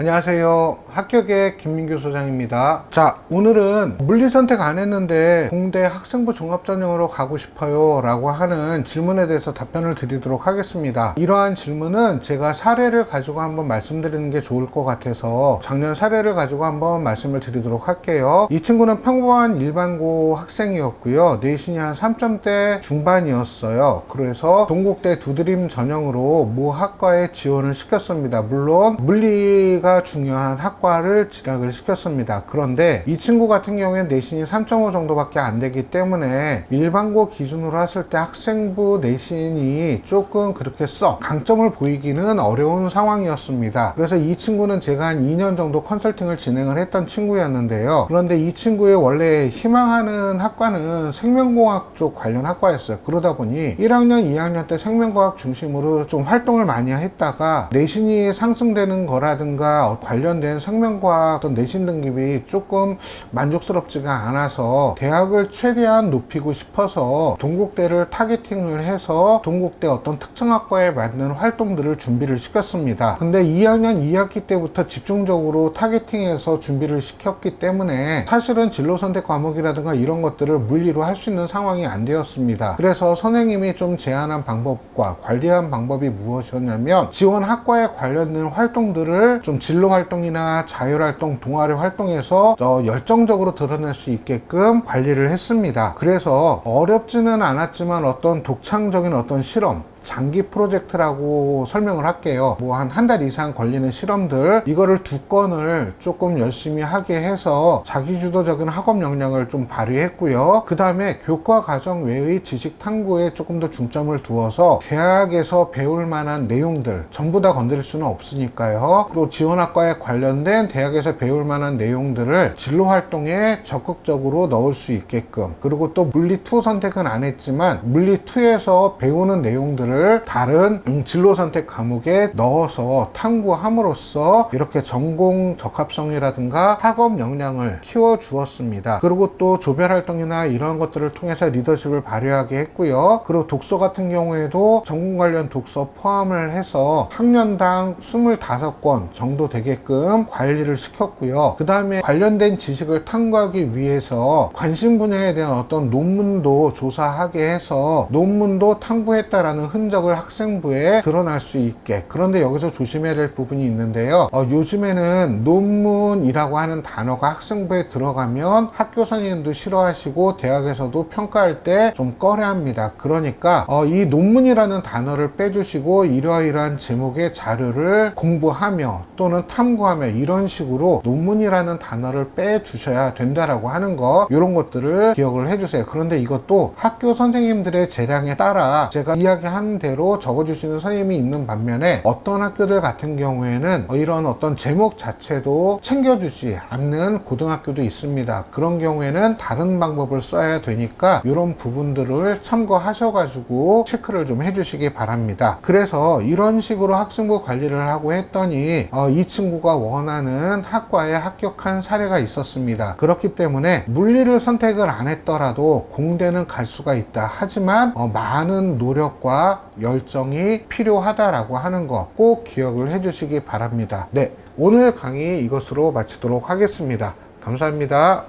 안녕하세요. 학교계 김민규 소장입니다. 자, 오늘은 물리 선택 안 했는데 공대 학생부 종합전형으로 가고 싶어요 라고 하는 질문에 대해서 답변을 드리도록 하겠습니다. 이러한 질문은 제가 사례를 가지고 한번 말씀드리는 게 좋을 것 같아서 작년 사례를 가지고 한번 말씀을 드리도록 할게요. 이 친구는 평범한 일반고 학생이었고요. 내신이 한 3점대 중반이었어요. 그래서 동국대 두드림 전형으로 모 학과에 지원을 시켰습니다. 물론 물리가 중요한 학과를 진학을 시켰습니다. 그런데 이 친구 같은 경우에는 내신이 3.5 정도밖에 안 되기 때문에 일반고 기준으로 했을 때 학생부 내신이 조금 그렇게 썩 강점을 보이기는 어려운 상황이었습니다. 그래서 이 친구는 제가 한 2년 정도 컨설팅을 진행을 했던 친구였는데요. 그런데 이 친구의 원래 희망하는 학과는 생명공학 쪽 관련 학과였어요. 그러다 보니 1학년, 2학년 때 생명과학 중심으로 좀 활동을 많이 했다가 내신이 상승되는 거라든가 관련된 생명과학 어떤 내신 등급이 조금 만족스럽지가 않아서 대학을 최대한 높이고 싶어서 동국대를 타겟팅을 해서 동국대 어떤 특정학과에 맞는 활동들을 준비를 시켰습니다. 근데 2학년 2학기 때부터 집중적으로 타겟팅해서 준비를 시켰기 때문에 사실은 진로 선택 과목이라든가 이런 것들을 물리로 할 수 있는 상황이 안 되었습니다. 그래서 선생님이 좀 제안한 방법과 관리한 방법이 무엇이었냐면 지원 학과에 관련된 활동들을 좀 진로 활동이나 자율 활동, 동아리 활동에서 더 열정적으로 드러낼 수 있게끔 관리를 했습니다. 그래서 어렵지는 않았지만 어떤 독창적인 어떤 실험, 장기 프로젝트라고 설명을 할게요. 뭐 한 달 이상 걸리는 실험들, 이거를 2건을 조금 열심히 하게 해서 자기주도적인 학업 역량을 좀 발휘했고요. 그 다음에 교과 과정 외의 지식 탐구에 조금 더 중점을 두어서 대학에서 배울 만한 내용들 전부 다 건드릴 수는 없으니까요. 또 지원학과에 관련된 대학에서 배울 만한 내용들을 진로 활동에 적극적으로 넣을 수 있게끔, 그리고 또 물리2 선택은 안 했지만 물리2에서 배우는 내용들을 다른 진로 선택 과목에 넣어서 탐구함으로써 이렇게 전공 적합성이라든가 학업 역량을 키워 주었습니다. 그리고 또 조별 활동이나 이런 것들을 통해서 리더십을 발휘하게 했고요. 그리고 독서 같은 경우에도 전공 관련 독서 포함을 해서 학년당 25권 정도 되게끔 관리를 시켰고요. 그 다음에 관련된 지식을 탐구하기 위해서 관심 분야에 대한 어떤 논문도 조사하게 해서 논문도 탐구했다라는 흔적을 학생부에 드러날 수 있게. 그런데 여기서 조심해야 될 부분이 있는데요. 요즘에는 논문이라고 하는 단어가 학생부에 들어가면 학교 선생님도 싫어하시고 대학에서도 평가할 때 좀 꺼려합니다. 그러니까 이 논문이라는 단어를 빼주시고 이러이러한 제목의 자료를 공부하며 또는 탐구하며 이런 식으로 논문이라는 단어를 빼주셔야 된다라고 하는 거, 이런 것들을 기억을 해주세요. 그런데 이것도 학교 선생님들의 재량에 따라 제가 이야기한 대로 적어주시는 선생님이 있는 반면에 어떤 학교들 같은 경우에는 이런 어떤 제목 자체도 챙겨주지 않는 고등학교도 있습니다. 그런 경우에는 다른 방법을 써야 되니까 이런 부분들을 참고하셔가지고 체크를 좀 해주시기 바랍니다. 그래서 이런 식으로 학생부 관리를 하고 했더니 이 친구가 원하는 학과에 합격한 사례가 있었습니다. 그렇기 때문에 물리를 선택을 안 했더라도 공대는 갈 수가 있다. 하지만 많은 노력과 열정이 필요하다라고 하는 거 꼭 기억을 해주시기 바랍니다. 네, 오늘 강의 이것으로 마치도록 하겠습니다. 감사합니다.